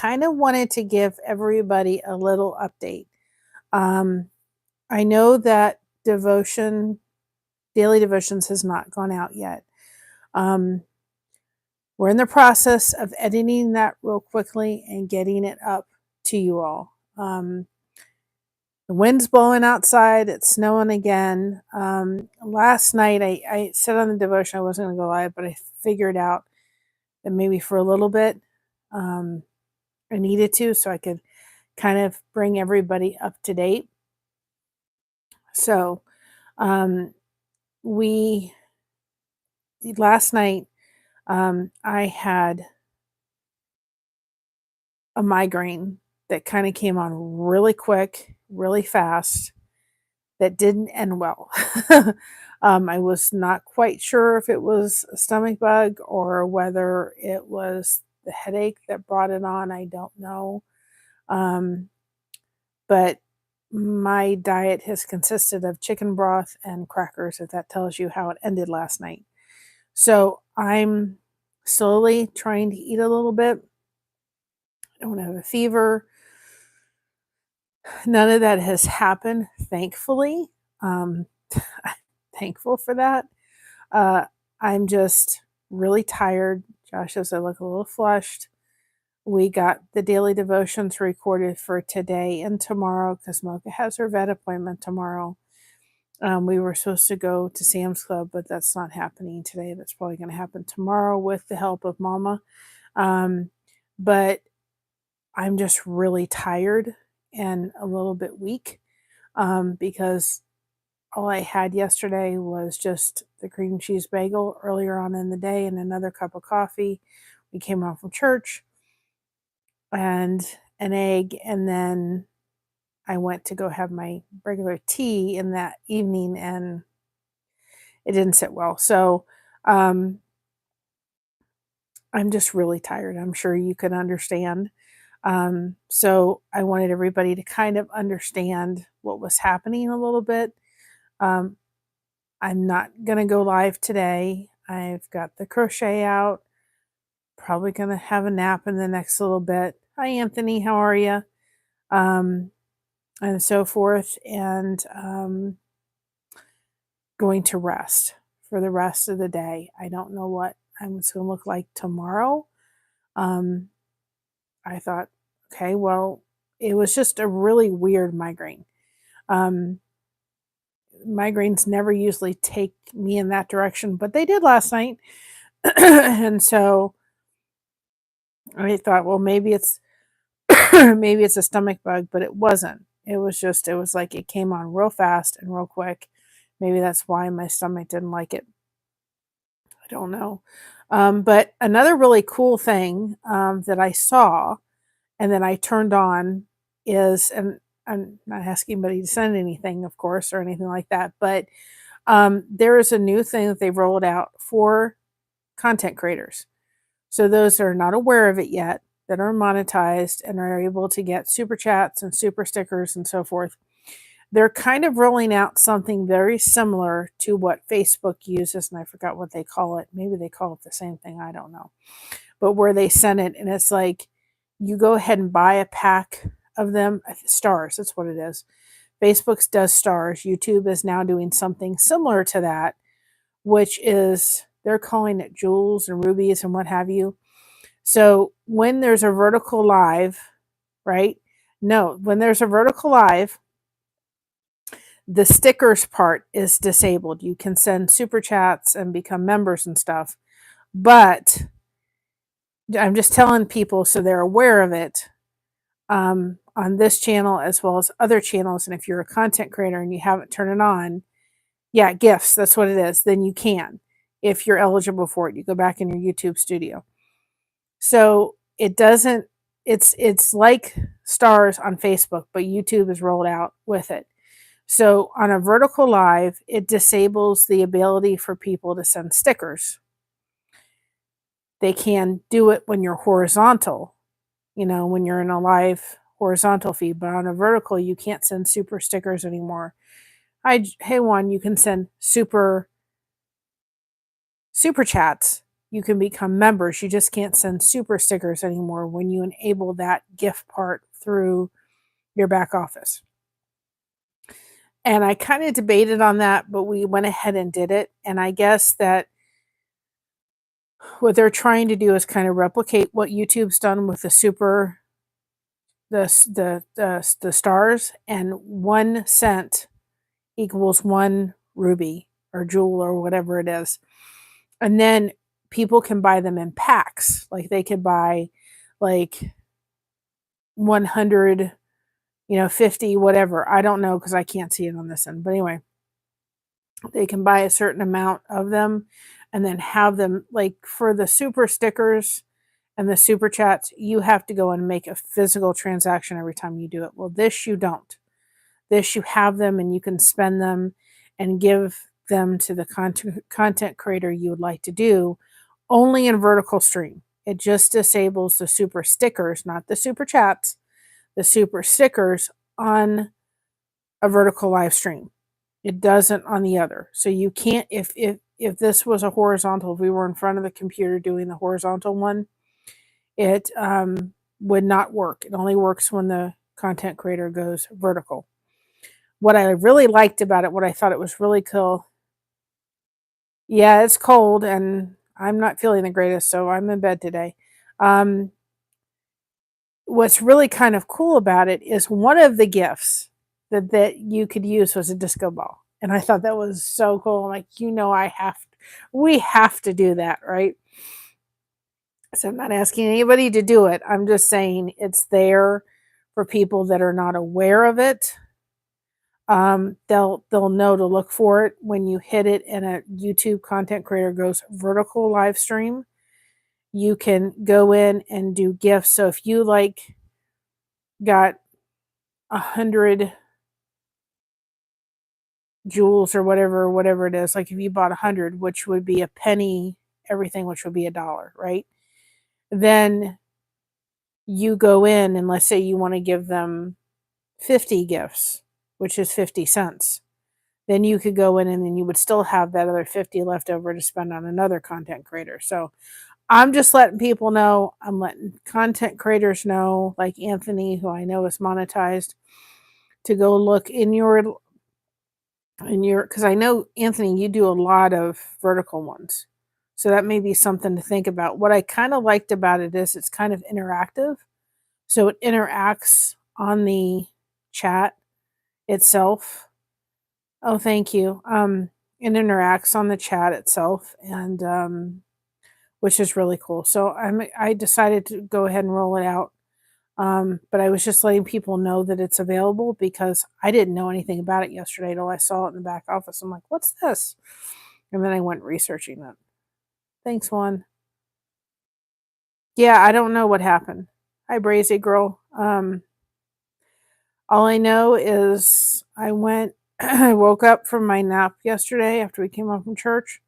kind of wanted to give everybody a little update. Um, I know that daily devotions has not gone out yet. Um, we're in the process of editing that real quickly and getting it up to you all. The wind's blowing outside. It's snowing again. Last night I said on the devotion I wasn't going to go live, but I figured out that maybe for a little bit um, I needed to, so I could kind of bring everybody up to date. So we last night I had a migraine that kind of came on really quick, really fast, that didn't end well. I was not quite sure if it was a stomach bug or whether it was the headache that brought it on. I don't know. But my diet has consisted of chicken broth and crackers, if that tells you how it ended last night. So I'm slowly trying to eat a little bit. I don't have a fever. None of that has happened, thankfully. I'm thankful for that. I'm just really tired. Josh says I look a little flushed. We got the daily devotions recorded for today and tomorrow because Mocha has her vet appointment tomorrow. We were supposed to go to Sam's Club, but that's not happening today. That's probably going to happen tomorrow with the help of Mama. But I'm just really tired and a little bit weak because all I had yesterday was just the cream cheese bagel earlier on in the day and another cup of coffee. We came home from church and an egg, and then I went to go have my regular tea in that evening, and it didn't sit well. So I'm just really tired. I'm sure you can understand. So I wanted everybody to kind of understand what was happening a little bit. I'm not going to go live today. I've got the crochet out. Probably going to have a nap in the next little bit. Hi, Anthony. How are you? And so forth. And going to rest for the rest of the day. I don't know what I'm going to look like tomorrow. I thought, okay, well, it was just a really weird migraine. Migraines never usually take me in that direction, but they did last night. And so I thought, well, maybe it's maybe it's a stomach bug, but it wasn't. It was like it came on real fast and real quick. Maybe that's why my stomach didn't like it. I don't know. But another really cool thing that I saw and then I turned on is, and I'm not asking anybody to send anything, of course, or anything like that, but there is a new thing that they've rolled out for content creators. So those that are not aware of it yet, that are monetized and are able to get super chats and super stickers and so forth, they're kind of rolling out something very similar to what Facebook uses, and I forgot what they call it. Maybe they call it the same thing, I don't know. But where they send it, and it's like, you go ahead and buy a pack of them, stars, that's what it is. Facebook does stars. YouTube is now doing something similar to that, which is, they're calling it jewels and rubies and what have you. So when there's a vertical live, right? No, when there's a vertical live, the stickers part is disabled. You can send super chats and become members and stuff. But I'm just telling people so they're aware of it on this channel as well as other channels. And if you're a content creator and you haven't turned it on, yeah, gifts, that's what it is. Then you can, if you're eligible for it. You go back in your YouTube studio. So it doesn't, it's like stars on Facebook, but YouTube is rolled out with it. So on a vertical live, it disables the ability for people to send stickers. They can do it when you're horizontal, when you're in a live horizontal feed, but on a vertical, you can't send super stickers anymore. Hey Juan, you can send super chats, you can become members. You just can't send super stickers anymore when you enable that gift part through your back office. And I kind of debated on that, but we went ahead and did it. And I guess that what they're trying to do is kind of replicate what YouTube's done with the stars, and 1 cent equals one ruby or jewel or whatever it is. And then people can buy them in packs. Like they could buy like 100, 50, whatever. I don't know because I can't see it on this end. But anyway, they can buy a certain amount of them and then have them, like for the super stickers and the super chats, you have to go and make a physical transaction every time you do it. Well, this you don't. This you have them and you can spend them and give them to the content creator you would like to do, only in vertical stream. It just disables the super stickers, not the super chats, the super stickers on a vertical live stream. It doesn't on the other. So you can't, if this was a horizontal, if we were in front of the computer doing the horizontal one, it would not work. It only works when the content creator goes vertical. What I really liked about it, what I thought it was really cool. Yeah, it's cold and I'm not feeling the greatest, so I'm in bed today. What's really kind of cool about it is one of the gifts that you could use was a disco ball. And I thought that was so cool. I'm like, we have to do that, right? So I'm not asking anybody to do it. I'm just saying it's there for people that are not aware of it. They'll know to look for it when you hit it and a YouTube content creator goes vertical live stream. You can go in and do gifts. So if you got 100 jewels or whatever it is, like if you bought 100, which would be a penny, everything, which would be $1, right? Then you go in and let's say you want to give them 50 gifts, which is 50 cents. Then you could go in and then you would still have that other 50 left over to spend on another content creator. So I'm just letting people know, I'm letting content creators know, like Anthony, who I know is monetized, to go look in your, because I know, Anthony, you do a lot of vertical ones. So that may be something to think about. What I kind of liked about it is it's kind of interactive. So it interacts on the chat itself. Oh, thank you. It interacts on the chat itself, and which is really cool. So I decided to go ahead and roll it out. But I was just letting people know that it's available because I didn't know anything about it yesterday until I saw it in the back office. I'm like, what's this? And then I went researching it. Thanks, Juan. Yeah, I don't know what happened. Hi, Brazy girl. All I know is I woke up from my nap yesterday after we came home from church.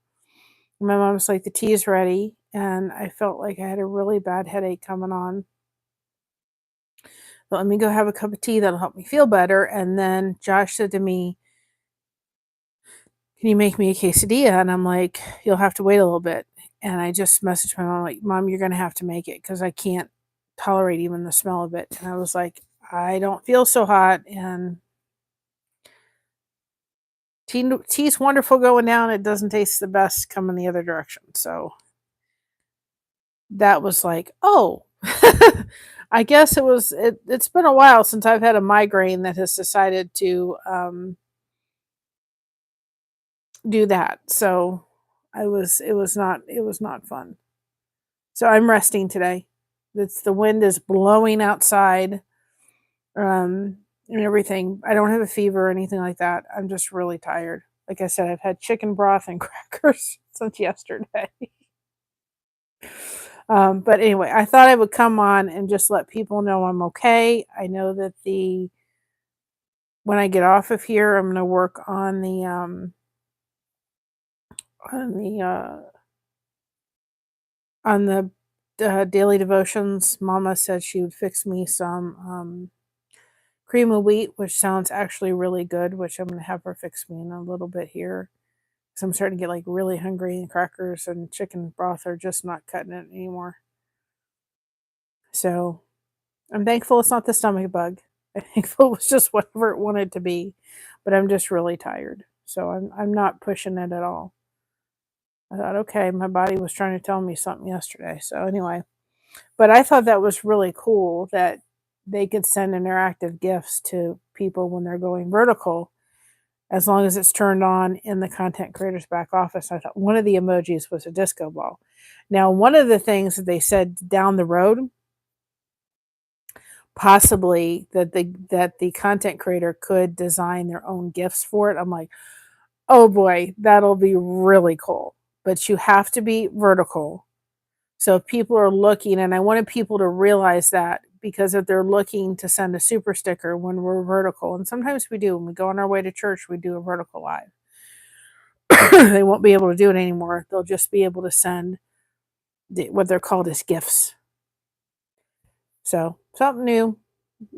My mom was like, the tea's ready. And I felt like I had a really bad headache coming on. But let me go have a cup of tea that'll help me feel better. And then Josh said to me, can you make me a quesadilla? And I'm like, you'll have to wait a little bit. And I just messaged my mom, like, Mom, you're going to have to make it because I can't tolerate even the smell of it. And I was like, I don't feel so hot. And tea's wonderful going down. It doesn't taste the best coming the other direction. So that was like, oh, I guess it's been a while since I've had a migraine that has decided to do that. So it was not fun. So I'm resting today. The wind is blowing outside, and everything. I don't have a fever or anything like that. I'm just really tired. Like I said, I've had chicken broth and crackers since yesterday. But anyway, I thought I would come on and just let people know I'm okay. I know that when I get off of here, I'm going to work on the daily devotions. Mama said she would fix me some cream of wheat, which sounds actually really good, which I'm going to have her fix me in a little bit here. because I'm starting to get like really hungry, and crackers and chicken broth are just not cutting it anymore. So I'm thankful it's not the stomach bug. I'm thankful it was just whatever it wanted to be, but I'm just really tired. So I'm not pushing it at all. I thought, okay, my body was trying to tell me something yesterday. So anyway, but I thought that was really cool that they could send interactive gifts to people when they're going vertical, as long as it's turned on in the content creator's back office. I thought one of the emojis was a disco ball. Now, one of the things that they said down the road, possibly that the content creator could design their own gifts for it. I'm like, oh boy, that'll be really cool. But you have to be vertical. So if people are looking, and I wanted people to realize that, because if they're looking to send a super sticker when we're vertical, and sometimes we do, when we go on our way to church, we do a vertical live. They won't be able to do it anymore. They'll just be able to send what they're called as gifts. So something new.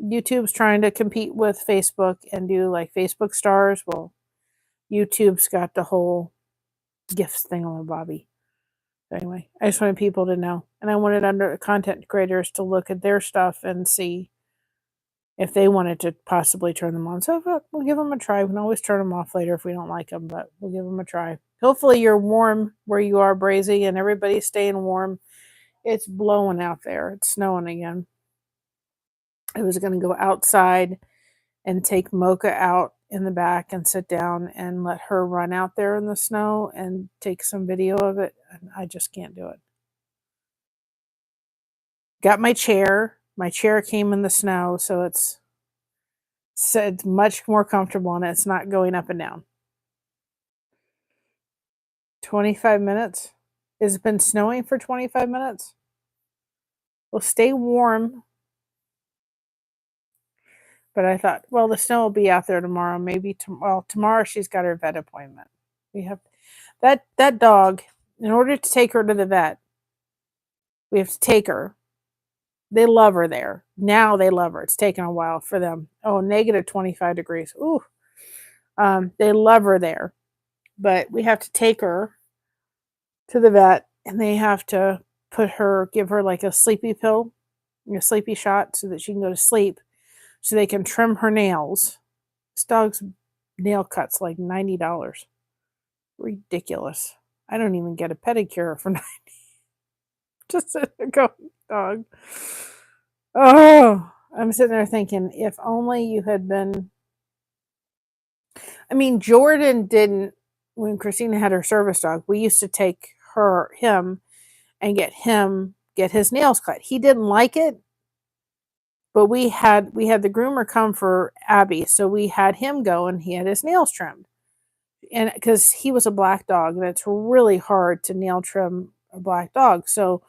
YouTube's trying to compete with Facebook and do like Facebook stars. Well, YouTube's got the whole gifts thing on Bobby. So anyway, I just wanted people to know. And I wanted under content creators to look at their stuff and see if they wanted to possibly turn them on. So we'll give them a try. We can always turn them off later if we don't like them, but we'll give them a try. Hopefully you're warm where you are, Brazy, and everybody's staying warm. It's blowing out there. It's snowing again. I was going to go outside and take Mocha out in the back and sit down and let her run out there in the snow and take some video of it. And I just can't do it. Got my chair. My chair came in the snow, so it's much more comfortable and it's not going up and down. 25 minutes? Has it been snowing for 25 minutes? Well, stay warm. But I thought, well, the snow will be out there tomorrow. Maybe tomorrow she's got her vet appointment. We have that dog. In order to take her to the vet, we have to take her. They love her there. Now they love her. It's taken a while for them. Oh, negative 25 degrees. Ooh. They love her there. But we have to take her to the vet, and they have to give her like a sleepy pill, a sleepy shot, so that she can go to sleep, so they can trim her nails. This dog's nail cut's like $90. Ridiculous. I don't even get a pedicure for $90. Just a dog. Oh, I'm sitting there thinking, if only you had been. I mean, Jordan didn't. When Christina had her service dog, we used to take him and get his nails cut. He didn't like it, but we had the groomer come for Abby, so we had him go and he had his nails trimmed. And because he was a black dog, and it's really hard to nail trim a black dog, so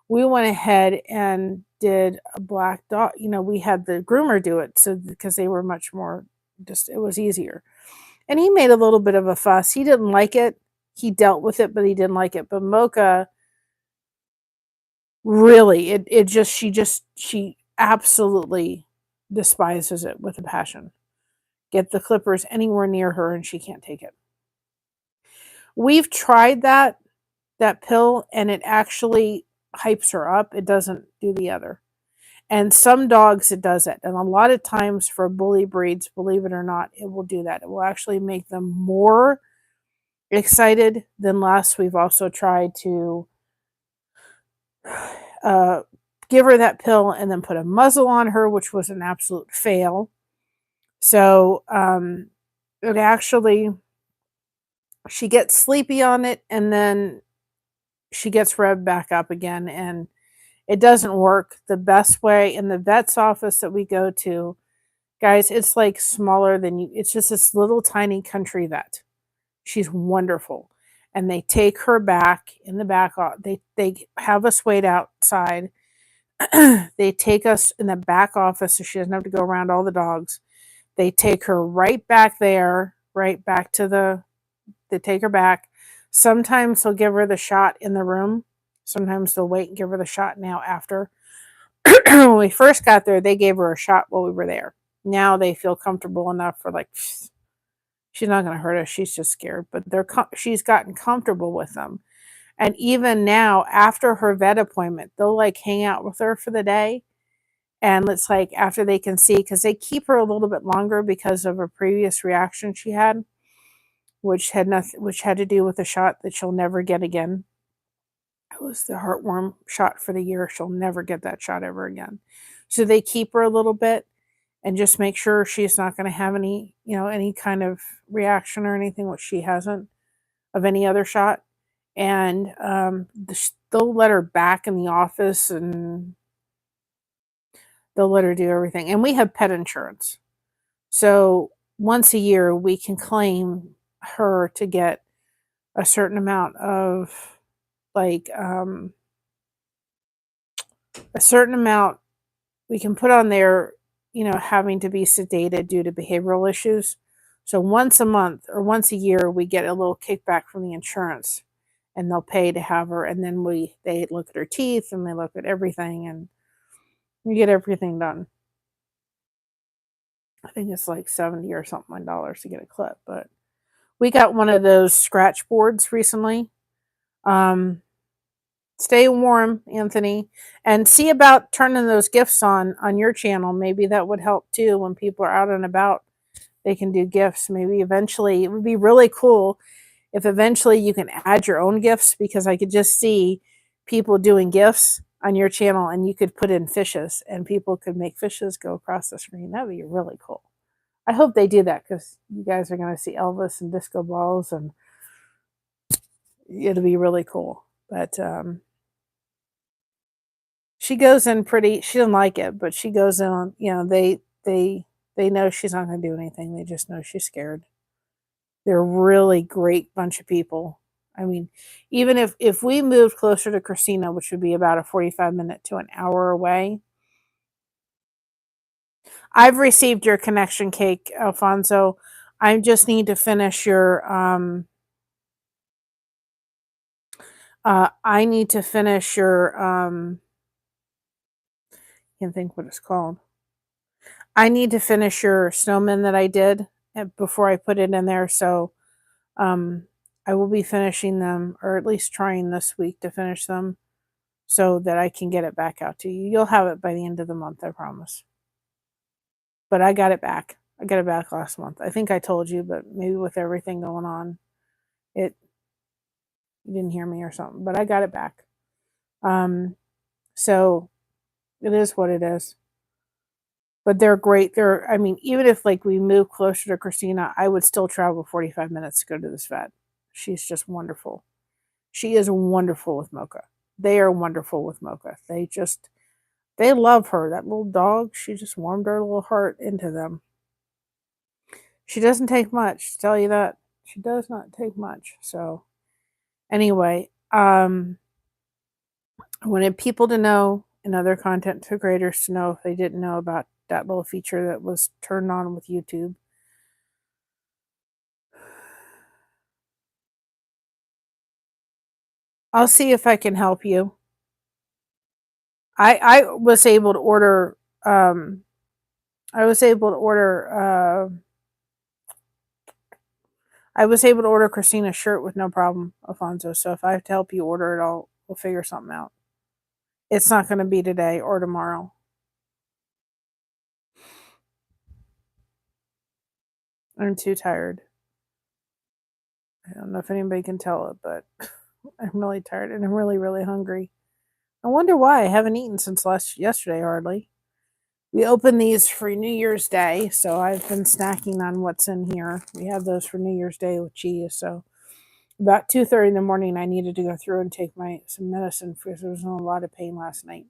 we went ahead and did a black dog. We had the groomer do it, so because they were much more, just it was easier. And he made a little bit of a fuss. He didn't like it. He dealt with it, but he didn't like it. But Mocha, really, she absolutely despises it with a passion. Get the clippers anywhere near her and she can't take it. We've tried that pill, and it actually hypes her up. It doesn't do the other. And some dogs it does it. And a lot of times for bully breeds, believe it or not, it will do that. It will actually make them more excited than less. We've also tried to give her that pill and then put a muzzle on her, which was an absolute fail. So it actually, she gets sleepy on it, and then she gets revved back up again, and it doesn't work the best way. In the vet's office that we go to, guys, it's like smaller than you. It's just this little tiny country vet. She's wonderful. And they take her back in the back. They have us wait outside. They take us in the back office so she doesn't have to go around all the dogs. They take her right back there, right back to they take her back. Sometimes they'll give her the shot in the room. Sometimes they'll wait and give her the shot now after. When we first got there, they gave her a shot while we were there. Now they feel comfortable enough for She's not going to hurt us. She's just scared, but she's gotten comfortable with them. And even now, after her vet appointment, they'll like hang out with her for the day. And it's like after they can see, because they keep her a little bit longer because of a previous reaction she had, which had to do with a shot that she'll never get again. It was the heartworm shot for the year. She'll never get that shot ever again. So they keep her a little bit and just make sure she's not going to have any kind of reaction or anything, which she hasn't, of any other shot. And they'll let her back in the office and they'll let her do everything. And we have pet insurance. So once a year, we can claim her to get a certain amount of like a certain amount we can put on there, having to be sedated due to behavioral issues. So once a month or once a year, we get a little kickback from the insurance and they'll pay to have her. And then they look at her teeth and they look at everything and we get everything done. I think it's like 70 or something dollars to get a clip, but we got one of those scratch boards recently. Stay warm, Anthony, and see about turning those gifts on your channel. Maybe that would help too. When people are out and about, they can do gifts. Maybe eventually it would be really cool if eventually you can add your own gifts, because I could just see people doing gifts on your channel and you could put in fishes and people could make fishes go across the screen. That would be really cool. I hope they do that because you guys are going to see Elvis and disco balls and it'll be really cool. But she goes in she doesn't like it, but she goes in, they know she's not going to do anything. They just know she's scared. They're a really great bunch of people. I mean, even if we moved closer to Christina, which would be about a 45-minute to an hour away. I've received your connection cake, Alfonso. I just need to finish your I need to finish your can't think what it's called. I need to finish your snowman that I did before I put it in there. So I will be finishing them, or at least trying this week to finish them so that I can get it back out to you. You'll have it by the end of the month, I promise. But I got it back. I got it back last month. I think I told you, but maybe with everything going on, you didn't hear me or something. But I got it back. So it is what it is. But they're great. Even if like we move closer to Christina, I would still travel 45 minutes to go to this vet. She's just wonderful. She is wonderful with Mocha. They are wonderful with Mocha. They love her. That little dog, she just warmed her little heart into them. She doesn't take much, to tell you that. She does not take much. So anyway, I wanted people to know and other content creators to know if they didn't know about that little feature that was turned on with YouTube. I'll see if I can help you. I was able to order Christina's shirt with no problem, Alfonso. So if I have to help you order it, we'll figure something out. It's not going to be today or tomorrow. I'm too tired. I don't know if anybody can tell it, but I'm really tired and I'm really, really hungry. I wonder why I haven't eaten since yesterday hardly. We opened these for New Year's Day, so I've been snacking on what's in here. We have those for New Year's Day with cheese. So about 2:30 in the morning, I needed to go through and take some medicine because I was in a lot of pain last night.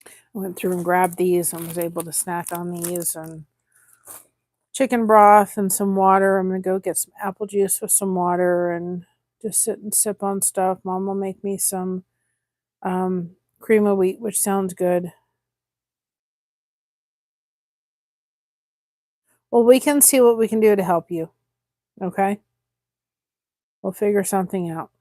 I went through and grabbed these and was able to snack on these and chicken broth and some water. I'm going to go get some apple juice with some water and just sit and sip on stuff. Mom will make me some cream of wheat, which sounds good. Well, we can see what we can do to help you. Okay? We'll figure something out.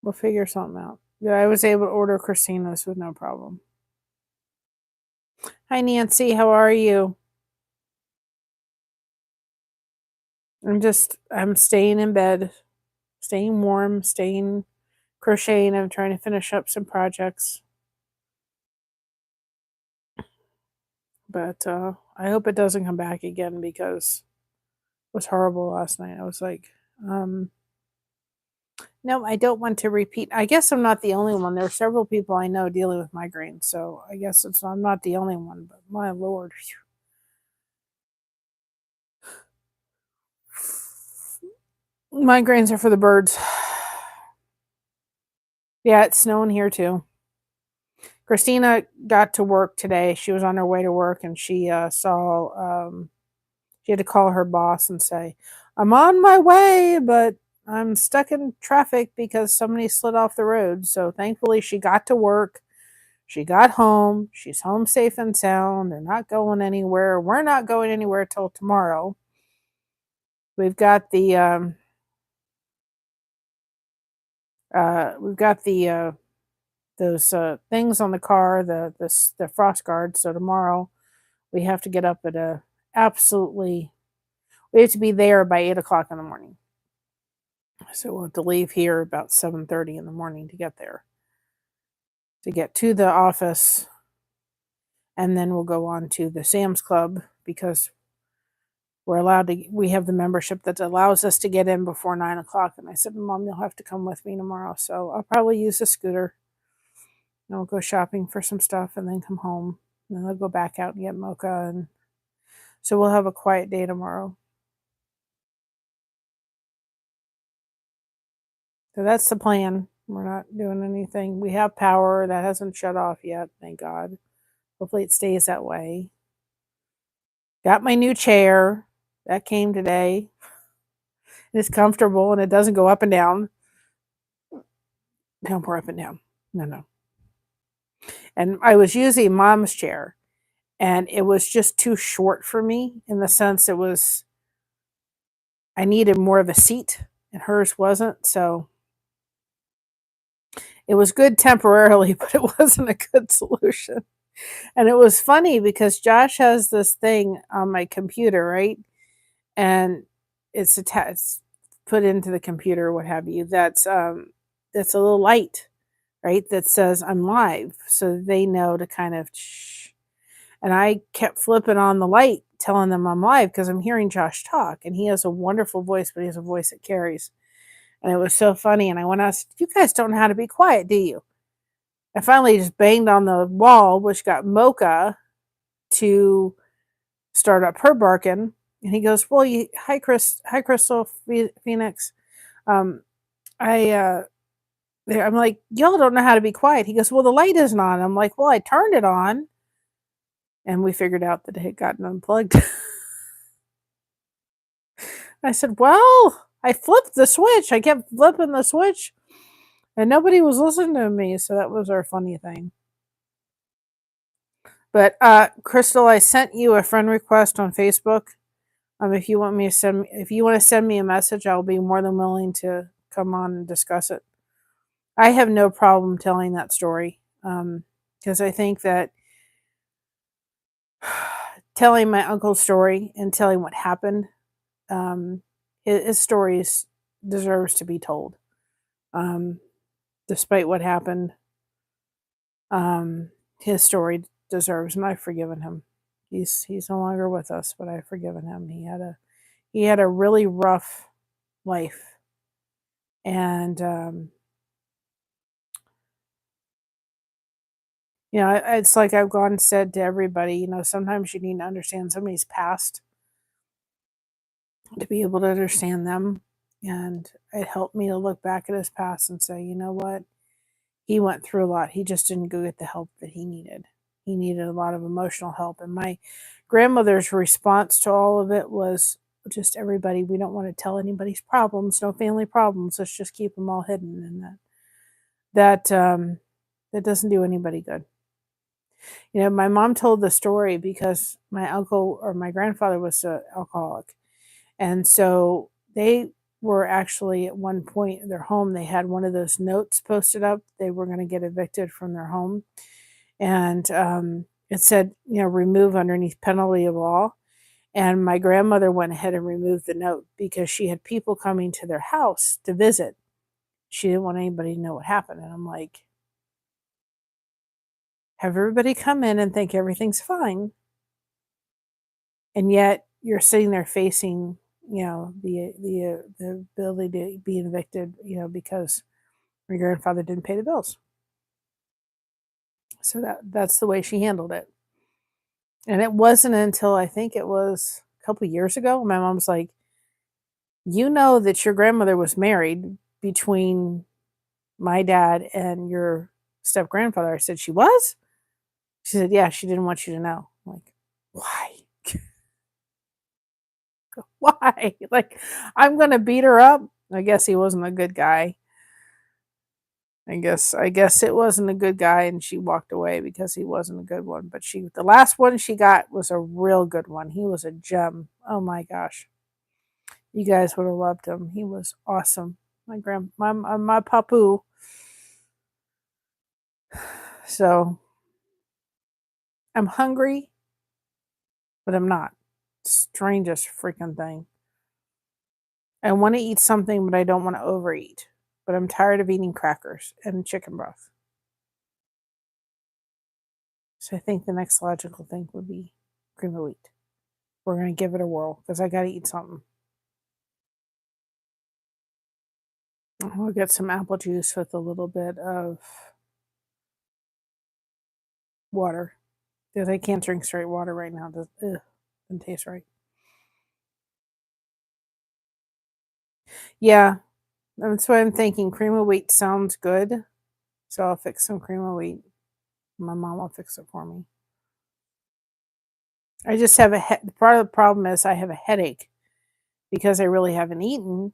Yeah, I was able to order Christina's with no problem. Hi, Nancy. How are you? I'm staying in bed, staying warm, staying crocheting. I'm trying to finish up some projects. But I hope it doesn't come back again because it was horrible last night. I was like, no, I don't want to repeat. I guess I'm not the only one. There are several people I know dealing with migraines, so I guess I'm not the only one. But my lord, migraines are for the birds. Yeah, it's snowing here too. Christina got to work today. She was on her way to work, and she saw. She had to call her boss and say, "I'm on my way, but I'm stuck in traffic because somebody slid off the road." So thankfully, she got to work. She got home. She's home safe and sound. They're not going anywhere. We're not going anywhere till tomorrow. We've got the those things on the car, the frost guard. So tomorrow we have to get up at a absolutely. We have to be there by 8 o'clock in the morning. So we'll have to leave here about 7:30 in the morning to get there, to get to the office, and then we'll go on to the Sam's Club because we have the membership that allows us to get in before 9 o'clock. And I said, Mom, you'll have to come with me tomorrow. So I'll probably use the scooter and we'll go shopping for some stuff and then come home. And then I'll go back out and get mocha. And so we'll have a quiet day tomorrow. So that's the plan. We're not doing anything. We have power that hasn't shut off yet, thank God. Hopefully it stays that way. Got my new chair. That came today. It's comfortable and it doesn't go up and down. No more up and down. No. And I was using Mom's chair, and it was just too short for me in the sense I needed more of a seat, and hers wasn't. So it was good temporarily, but it wasn't a good solution. And it was funny because Josh has this thing on my computer, right? And it's attached, put into the computer, what have you. That's a little light, right? That says I'm live, so they know to kind of. And I kept flipping on the light, telling them I'm live because I'm hearing Josh talk, and he has a wonderful voice, but he has a voice that carries. And it was so funny. And I went out, you guys don't know how to be quiet, do you? I finally just banged on the wall, which got Mocha to start up her barking. And he goes, "Well, hi, Crystal Phoenix. Um, I'm like, y'all don't know how to be quiet." He goes, "Well, the light isn't on." I'm like, "Well, I turned it on." And we figured out that it had gotten unplugged. I said, "Well, I flipped the switch. I kept flipping the switch, and nobody was listening to me." So that was our funny thing. But Crystal, I sent you a friend request on Facebook. If you want to send me a message, I'll be more than willing to come on and discuss it. I have no problem telling that story because I think that telling my uncle's story and telling what happened, his story deserves to be told. Despite what happened, his story deserves, and I've forgiven him. He's no longer with us, but I've forgiven him. He had a really rough life, and it's like I've gone and said to everybody, sometimes you need to understand somebody's past to be able to understand them. And it helped me to look back at his past and say, you know what? He went through a lot. He just didn't go get the help that he needed. He needed a lot of emotional help. And my grandmother's response to all of it was just, everybody, we don't want to tell anybody's problems, no family problems. Let's just keep them all hidden. And that doesn't do anybody good. My mom told the story because my uncle or my grandfather was an alcoholic. And so they were actually at one point in their home, they had one of those notes posted up. They were going to get evicted from their home. And it said, remove underneath penalty of law. And my grandmother went ahead and removed the note because she had people coming to their house to visit. She didn't want anybody to know what happened. And I'm like, have everybody come in and think everything's fine. And yet you're sitting there facing, the ability to be evicted, because your grandfather didn't pay the bills. So that's the way she handled it. And it wasn't until I think it was a couple of years ago, my mom's like, you know that your grandmother was married between my dad and your step grandfather. I said, she was? She said, yeah, she didn't want you to know. I'm like, why? Why? Like, I'm gonna beat her up. I guess he wasn't a good guy. I guess it wasn't a good guy, and she walked away because he wasn't a good one. But the last one she got was a real good one. He was a gem. Oh my gosh, you guys would have loved him. He was awesome. My papu. So I'm hungry, but I'm not. Strangest freaking thing. I want to eat something, but I don't want to overeat. But I'm tired of eating crackers and chicken broth. So I think the next logical thing would be cream of wheat. We're going to give it a whirl because I got to eat something. We'll get some apple juice with a little bit of water because I can't drink straight water right now. It doesn't taste right. Yeah, that's what I'm thinking. Cream of wheat sounds good. So I'll fix some cream of wheat. My mom will fix it for me. I just have part of the problem is I have a headache because I really haven't eaten.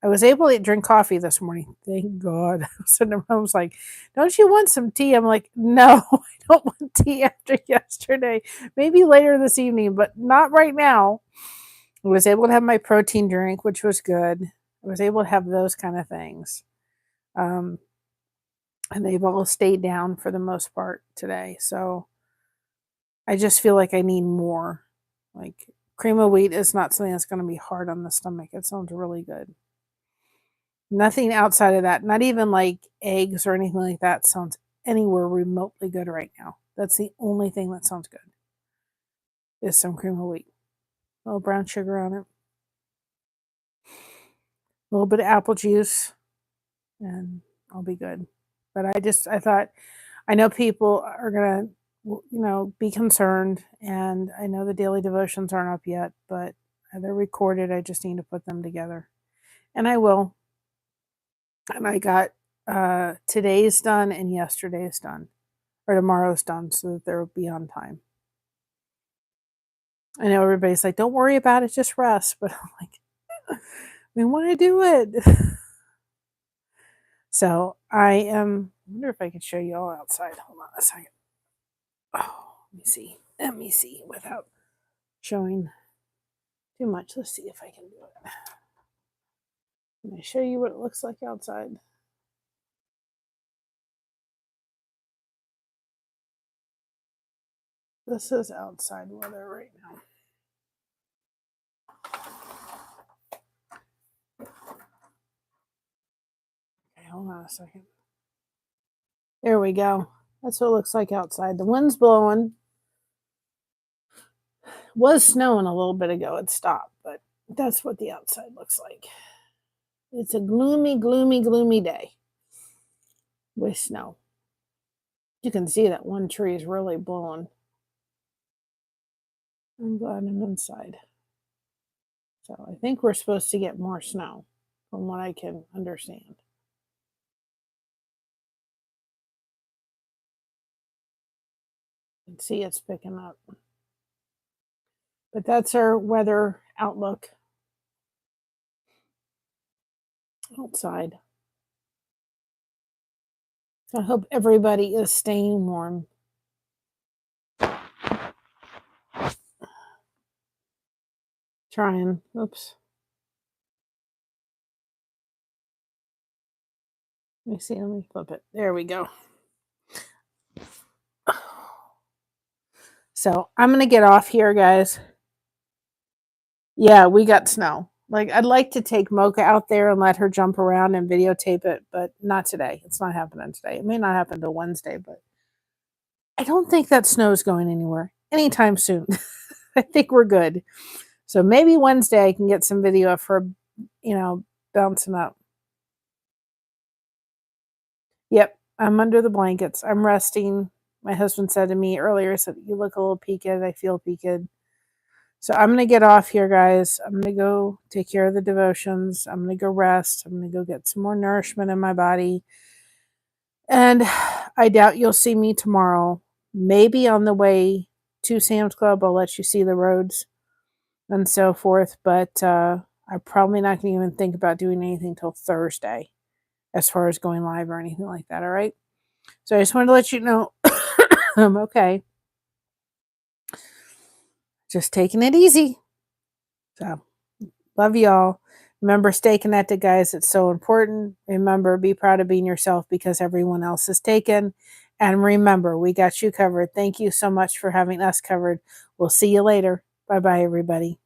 I was able to drink coffee this morning. Thank God. So I was like, don't you want some tea? I'm like, no, I don't want tea after yesterday. Maybe later this evening, but not right now. I was able to have my protein drink, which was good. I was able to have those kind of things. And they've all stayed down for the most part today. So I just feel like I need more. Like cream of wheat is not something that's going to be hard on the stomach. It sounds really good. Nothing outside of that, not even like eggs or anything like that sounds anywhere remotely good right now. That's the only thing that sounds good is some cream of wheat. A little brown sugar on it. A little bit of apple juice and I'll be good. But I thought, I know people are going to, be concerned and I know the daily devotions aren't up yet, but they're recorded. I just need to put them together and I will. And I got today's done and yesterday's done, or tomorrow's done, so that they'll be on time. I know everybody's like, don't worry about it, just rest. But I'm like, we want to do it. So I wonder if I could show you all outside. Hold on a second. Oh, let me see. Let me see without showing too much. Let's see if I can do it. Can I show you what it looks like outside? This is outside weather right now. Okay, hold on a second. There we go. That's what it looks like outside. The wind's blowing. Was snowing a little bit ago. It stopped, but that's what the outside looks like. It's a gloomy, gloomy, gloomy day with snow. You can see that one tree is really blowing. I'm glad I'm inside. So I think we're supposed to get more snow from what I can understand. You can see it's picking up. But that's our weather outlook outside. So I hope everybody is staying warm. Trying. Oops. Let me see. Let me flip it. There we go. So I'm going to get off here, guys. Yeah, we got snow. Like, I'd like to take Mocha out there and let her jump around and videotape it, but not today. It's not happening today. It may not happen till Wednesday, but I don't think that snow's going anywhere anytime soon. I think we're good. So maybe Wednesday I can get some video of her, you know, bouncing up. Yep, I'm under the blankets. I'm resting. My husband said to me earlier, said, "You look a little peaked. I feel peaked." So I'm going to get off here, guys. I'm going to go take care of the devotions. I'm going to go rest. I'm going to go get some more nourishment in my body. And I doubt you'll see me tomorrow. Maybe on the way to Sam's Club, I'll let you see the roads and so forth. But I'm probably not going to even think about doing anything till Thursday as far as going live or anything like that. All right. So I just wanted to let you know I'm okay. Just taking it easy. So love y'all. Remember, stay connected, guys. It's so important. Remember, be proud of being yourself because everyone else is taken. And remember, we got you covered. Thank you so much for having us covered. We'll see you later. Bye-bye, everybody.